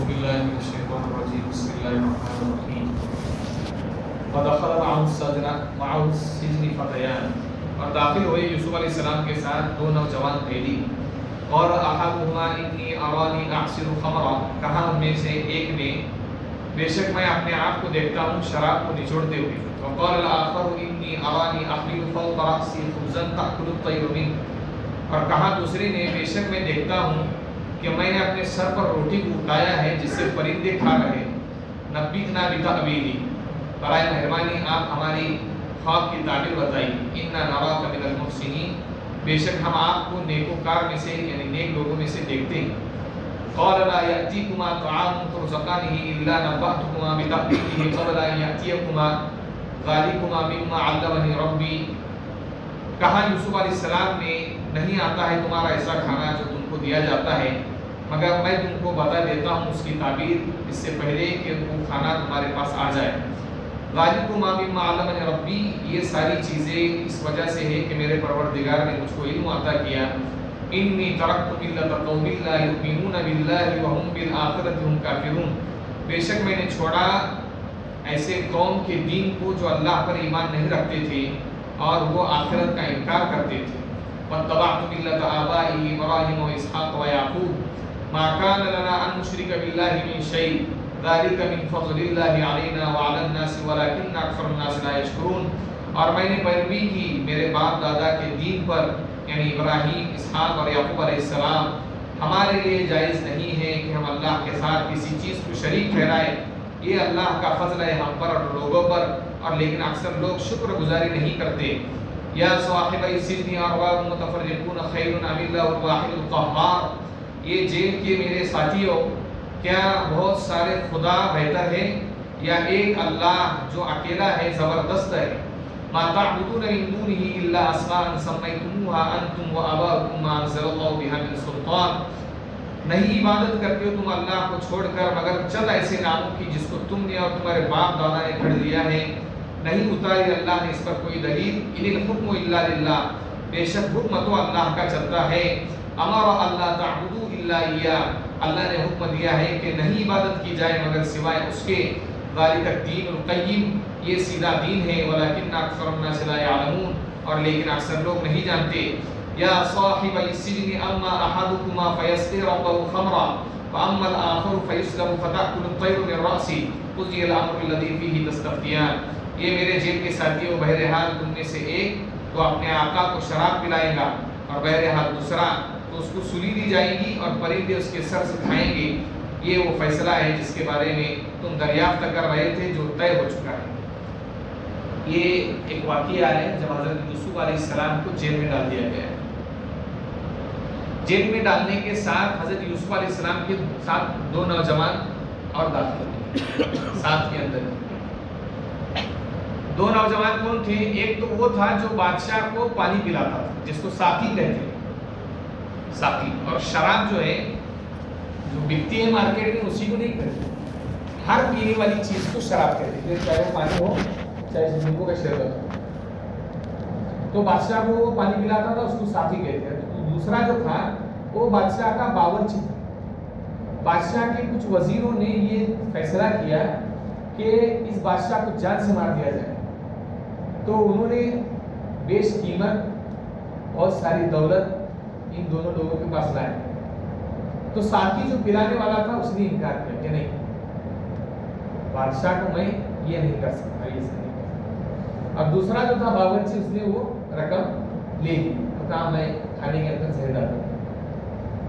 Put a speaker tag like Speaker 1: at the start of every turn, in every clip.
Speaker 1: بالله من الشيطان الرجيم بسم الله الرحمن الرحيم ودخل معه السجن فتيان اور داخل ہوئے یوسف علیہ السلام کے ساتھ دو نوجوان قیدی اور احدهما انی ارانی اعصر خمرا کہا ان میں سے ایک نے بے شک میں اپنے آپ کو دیکھتا ہوں شراب کو نچوڑتے ہوئے وقال الاخر انی ارانی احمل فوق رأسی خبزا تأكل الطير منه اور کہا دوسرے نے بے شک میں دیکھتا ہوں کہ میں نے اپنے سر پر روٹی کو اٹھایا ہے جس سے پرندے کھا رہے نبئنا بتأویلہ برائے مہربانی آپ ہماری خواب کی تعبیر بتائیے انا نراک من المحسنین بے شک ہم آپ کو نیکوکار میں سے یعنی نیک لوگوں میں سے دیکھتے ہیں قال لا یأتیکما طعام ترزقانہ الا نبأتکما بتأویلہ قبل ان یأتیکما ذالکما مما علمنی ربی کہا یوسف علیہ السلام نے نہیں آتا ہے تمہارا ایسا کھانا جو تم کو دیا جاتا ہے مگر میں تم کو بتا دیتا ہوں اس کی تعبیر اس سے پہلے کہ وہ کھانا تمہارے پاس آ جائے ذالکم مما علمنی ربی یہ ساری چیزیں اس وجہ سے ہے کہ میرے پروردگار نے مجھ کو علم عطا کیا انی ترکت ملۃ قوم لا یؤمنون باللہ وهم بالآخرۃ هم کافرون بے شک میں نے چھوڑا ایسے قوم کے دین کو جو اللہ پر ایمان نہیں رکھتے تھے اور وہ آخرت کا انکار کرتے تھے واتبعت ملۃ آبائی ابراہیم واسحاق ویعقوب ما کان لنا ان نشرک باللہ من شیء ذلک من فضل اللہ علینا وعلی الناس ولکن اکثر الناس لا یشکرون اور میں نے پیروی کی میرے باپ دادا کے دین پر یعنی ابراہیم اسحاق اور یعقوب علیہ السلام ہمارے لیے جائز نہیں ہے کہ ہم اللہ کے ساتھ کسی چیز کو شریک ٹھہرائیں یہ اللہ کا فضل ہے ہم پر اور لوگوں پر اور لیکن اکثر لوگ شکر گزاری نہیں کرتے یا صاحب السجن ارباب متفرقون خیر ام اللہ الواحد القہار یہ جیل کے میرے ساتھیوں کیا بہت سارے خدا بہتر ہے یا ایک اللہ جو اکیلا ہے زبردست ہے ما تعبدون من دونه الا اسماء سميتموها انتم واباؤكم ما انزل الله بها من سلطان نہیں عبادت کرتے ہو تم اللہ کو چھوڑ کر مگر چند ایسے ناموں کی جس کو تم نے اور تمہارے باپ دادا نے گھڑ لیا ہے نہیں اتاری اللہ نے اس پر کوئی دلیل ان الحکم الا للہ بے شک حکم تو اللہ کا چلتا ہے امر اللہ تعبدوا الا اياه اللہ نے حکم دیا ہے کہ نہیں عبادت کی جائے مگر سوائے اس کے ذالک الدین القیم یہ سیدھا دین ہے ولکن اکثر الناس لا يعلمون اور لیکن اکثر لوگ نہیں جانتے یا صاحب السجن اما احدكما فيسقي ربه خمرا واما الاخر فيسلب فتاكل الطير من راسه قضي الامر الذي فيه تستفتيان یہ میرے جیل کے ساتھیوں بہرحال تم میں سے ایک تو اپنے آقا کو شراب پلائے گا اور بہرحال دوسرا تو اس کو سلی دی جائے گی اور پرندے اس کے سر سے کھائیں گے یہ وہ فیصلہ ہے جس کے بارے میں تم دریافت کر رہے تھے جو طے ہو چکا ہے یہ ایک واقعہ ہے جب حضرت یوسف علیہ السلام کو جیل میں ڈال دیا گیا ہے جیل میں ڈالنے کے ساتھ حضرت یوسف علیہ السلام کے ساتھ دو نوجوان اور داخل ہوئے ساتھ کے اندر دو نوجوان کون تھے ایک تو وہ تھا جو بادشاہ کو پانی پلاتا تھا جس کو ساقی کہتے ہیں ساقی اور شراب جو ہے جو بکتی ہے مارکیٹ میں اسی کو نہیں کہتے ہر پینے والی چیز کو شراب کہتے ہیں چاہے وہ پانی ہو چاہے نیمبو کا شربت ہو تو بادشاہ کو وہ پانی پلاتا تھا اس کو ساقی کہتے ہیں دوسرا جو تھا وہ بادشاہ کا باورچی تھا بادشاہ کے کچھ وزیروں نے یہ فیصلہ کیا کہ اس بادشاہ کو جان سے مار دیا جائے تو انہوں نے بیش قیمت بہت ساری دولت ان دونوں لوگوں کے پاس لائے تو ساقی جو پلانے والا تھا اس نے انکار کیا کہ نہیں بادشاہ کو میں یہ نہیں کر سکتا یہ نہیں کر سکتا اور دوسرا جو تھا باورچی اس نے وہ رقم لے لی تو کہا میں کھانے کے اندر زہر ڈال دوں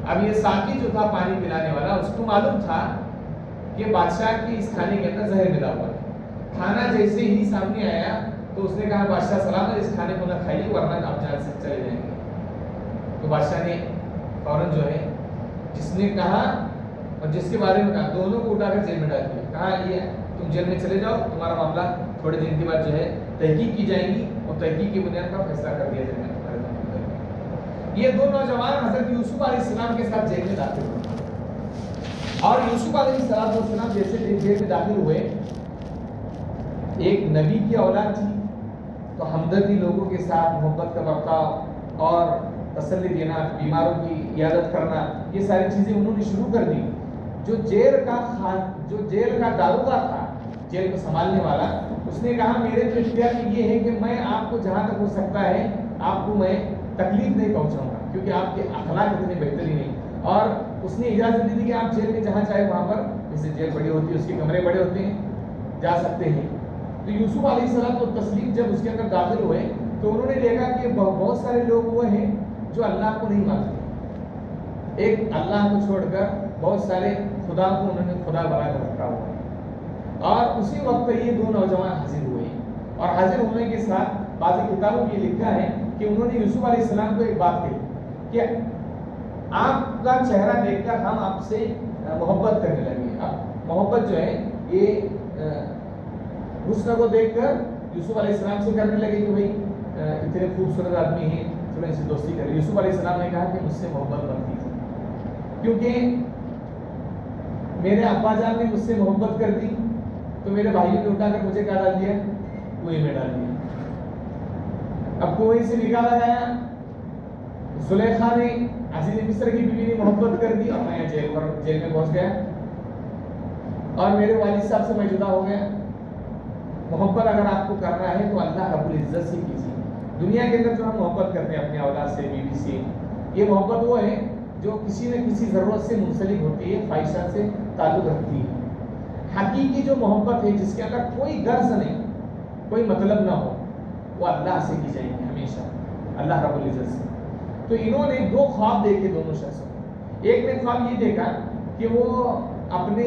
Speaker 1: اب یہ ساقی جو تھا پانی پلانے والا اس کو معلوم تھا کہ بادشاہ کے اس کھانے کے اندر زہر ملا ہوا ہے کھانا جیسے ہی سامنے آیا تو اس نے کہا بادشاہ سلام اس کھانے کو نہ کھائیے ورنہ آپ جان سے چلے جائیں گے تو بادشاہ نے فوراً جو ہے جس نے کہا اور جس کے بارے میں کہا دونوں کو اٹھا کر جیل میں ڈال دیا کہا یہ تم جیل میں چلے جاؤ تمہارا معاملہ تھوڑے دن کے بعد جو ہے تحقیق کی جائے گی اور تحقیق کی بنیاد پر فیصلہ کر دیا جائے گا یہ دو نوجوان حضرت یوسف علیہ السلام کے ساتھ جیل میں داخل ہوئے اور یوسف علیہ السلام جیسے جیل میں داخل ہوئے ایک نبی کی اولاد تھی تو ہمدردی لوگوں کے ساتھ محبت کا برتاؤ اور تسلی دینا بیماروں کی عیادت کرنا یہ ساری چیزیں انہوں نے شروع کر دی جو جیل کا داروغہ تھا، جیل کو سنبھالنے والا، اس نے کہا میرے تو اختیار یہ ہے کہ میں آپ کو جہاں تک ہو سکتا ہے آپ کو میں تکلیف نہیں پہنچاؤں گا، کیونکہ آپ کے اخلاق اتنے بہترین ہیں. اور اس نے اجازت دی تھی کہ آپ جیل میں جہاں چاہے وہاں پر، جیسے جیل بڑی ہوتی ہے اس کے کمرے بڑے ہوتے ہیں، جا سکتے ہیں. تو یوسف علیہ السلام کو تسلیم جب اس کے اندر داخل ہوئے تو انہوں نے دیکھا کہ بہت سارے لوگ وہ ہیں جو اللہ کو نہیں مانتے. ایک اللہ کو چھوڑ کر بہت سارے خدا کو انہوں نے خدا بنا کر رکھا ہوا ہے. اور اسی وقت یہ دو نوجوان حاضر ہوئے، اور حاضر ہونے کے ساتھ بعض کتابوں میں یہ لکھا ہے کہ انہوں نے یوسف علیہ السلام کو ایک بات کہی کہ آپ کا چہرہ دیکھ کر ہم آپ سے محبت کرنے لگے. اب محبت جو ہے یہ حسن کو دیکھ کر یوسف علیہ السلام سے کرنے لگے کہ بھائی اتنے خوبصورت آدمی ہیں، چلو ان سے دوستی کر. یوسف علیہ السلام نے کہا کہ مجھ سے محبت مت کیجیے، کیونکہ میرے ابا جان نے مجھ سے محبت کر دی تو میرے بھائیوں نے اٹھا کر مجھے کیا ڈال دیا، کنویں میں ڈال دیا. اب کنویں سے نکالا گیا، زلیخا نے عزیز مصر کی بیوی نے محبت کر دی اور میں جیل میں پہنچ گیا اور میرے والد صاحب سے میں جدا ہو گیا. محبت اگر آپ کو کرنا ہے تو اللہ رب العزت سے کیجیے. دنیا کے اندر جو ہم محبت کرتے ہیں اپنے اولاد سے، بیوی سے، یہ محبت وہ ہے جو کسی نہ کسی ضرورت سے منسلک ہوتی ہے، خواہشات سے تعلق رکھتی ہے. حقیقی جو محبت ہے جس کے اندر کوئی غرض نہیں، کوئی مطلب نہ ہو، وہ اللہ سے کی جائے گی ہمیشہ، اللہ رب العزت سے. تو انہوں نے دو خواب دیکھے دونوں شخصوں. ایک نے خواب یہ دیکھا کہ وہ اپنے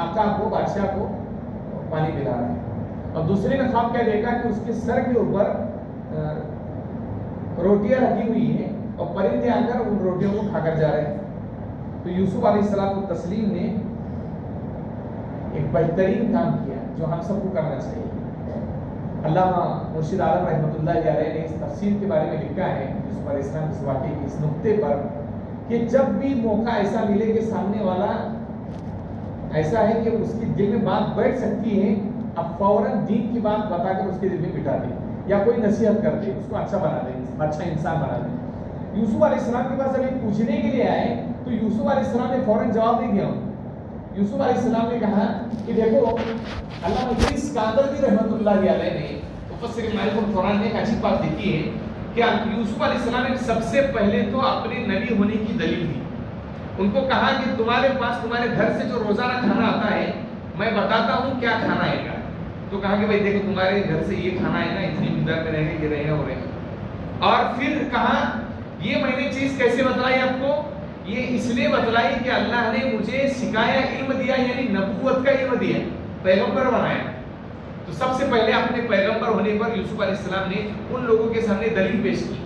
Speaker 1: آقا کو، بادشاہ کو پانی پلا رہے ہیں، اور دوسرے نے خواب کیا دیکھا کہ اس کے سر کے اوپر روٹیاں رکھی ہوئی ہیں اور پرندے آ کر ان روٹیوں کو کھا کر جا رہے ہیں. تو یوسف علیہ السلام کو تسلیم نے ایک بہترین کام کیا جو ہم سب کو کرنا چاہیے. علامہ مرشد عالم رحمۃ اللہ علیہ نے اس تفسیر کے بارے میں لکھا ہے یوسف علیہ السلام اس واقعے کے اس نقطے پر کہ جب بھی موقع ایسا ملے کہ سامنے والا ایسا ہے کہ اس کے دل میں بات بیٹھ سکتی ہے، اب فوراً دین کی بات بتا کر اس کے دل میں بٹھا دے یا کوئی نصیحت کر دے، اس کو اچھا بنا دے، اچھا انسان بنا دے. یوسف علیہ السلام کے پاس ابھی پوچھنے کے لیے آئے تو یوسف علیہ السلام نے فوراً جواب نہیں دیا. یوسف علیہ السلام نے کہا کہ دیکھو علامہ ادریس کاندربی رحمۃ اللہ علیہ نے مفسر معرف القرآن نے ایک اچھی بات لکھی ہے کہ یوسف علیہ السلام نے سب سے پہلے تو اپنے نبی ہونے کی دلیل دی. ان کو کہا کہ تمہارے پاس تمہارے گھر سے جو روزانہ کھانا آتا ہے میں بتاتا ہوں کیا کھانا آئے گا. تو کہا کہ بھائی دیکھو تمہارے گھر سے یہ کھانا ہے نا، اتنی مقدار میں رہنے یہ رہنا ہو رہے ہیں. اور پھر کہا یہ میں نے چیز کیسے بتلائی آپ کو، یہ اس لیے بتلائی کہ اللہ نے مجھے سکھایا، علم دیا، یعنی نبوت کا علم دیا، پیغمبر بنایا. تو سب سے پہلے اپنے پیغمبر ہونے پر یوسف علیہ السلام نے ان لوگوں کے سامنے دلیل پیش کی.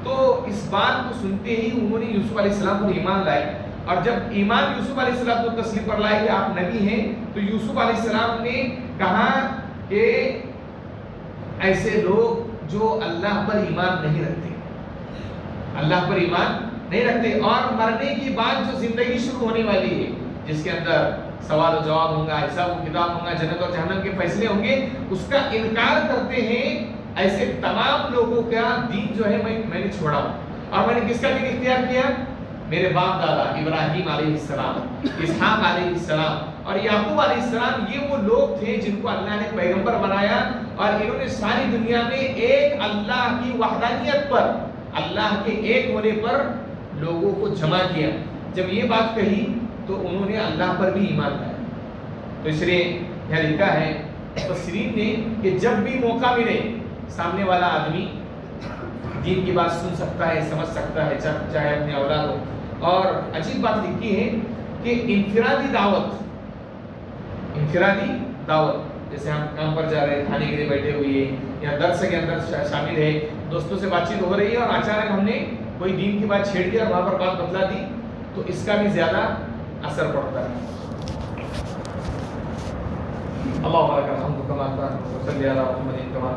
Speaker 1: تو اس بات کو سنتے ہی انہوں نے یوسف علیہ السلام پر ایمان لائے. اور جب ایمان یوسف علیہ السلام کو تسلیم پر لائے کہ آپ نبی ہیں، تو یوسف علیہ السلام نے کہا کہ ایسے لوگ جو اللہ پر ایمان نہیں رکھتے، اللہ پر ایمان نہیں رکھتے، اور مرنے کی بعد جو زندگی شروع ہونے والی ہے جس کے اندر سوال و جواب ہوں گا، حساب و کتاب ہوں گا، جنت اور جہنم کے فیصلے ہوں گے، اس کا انکار کرتے ہیں، ایسے تمام لوگوں کا دین جو ہے میں نے چھوڑا. اور میں نے کس کا دین اختیار کیا؟ میرے باپ دادا ابراہیم علیہ السلام، اسحاق علیہ السلام اور یعقوب علیہ السلام، یہ وہ لوگ تھے جن کو اللہ نے پیغمبر بنایا، اور انہوں نے ساری دنیا میں ایک اللہ کی وحدانیت پر، اللہ کے ایک ہونے پر لوگوں کو جمع کیا. جب یہ بات کہی تو انہوں نے اللہ پر بھی ایمان لایا. تو اس لیے یہاں لکھا ہے مفسرین نے کہ جب بھی موقع ملے سامنے والا آدمی دین کی بات سن سکتا ہے، سمجھ سکتا ہے، چاہے اپنے اولاد ہو. اور عجیب بات لکھی ہے کہ انفرادی دعوت جیسے ہم کام پر جا رہے ہیں، کھانے کے لیے بیٹھے ہوئے یا درس کے اندر شامل ہے، دوستوں سے بات چیت ہو رہی ہے اور اچانک ہم نے کوئی دین کی بات چھیڑ دی اور وہاں پر بات بتلا دی، تو اس کا بھی زیادہ اثر پڑتا ہے. اللہ الحمد کما صلی علی محمد کما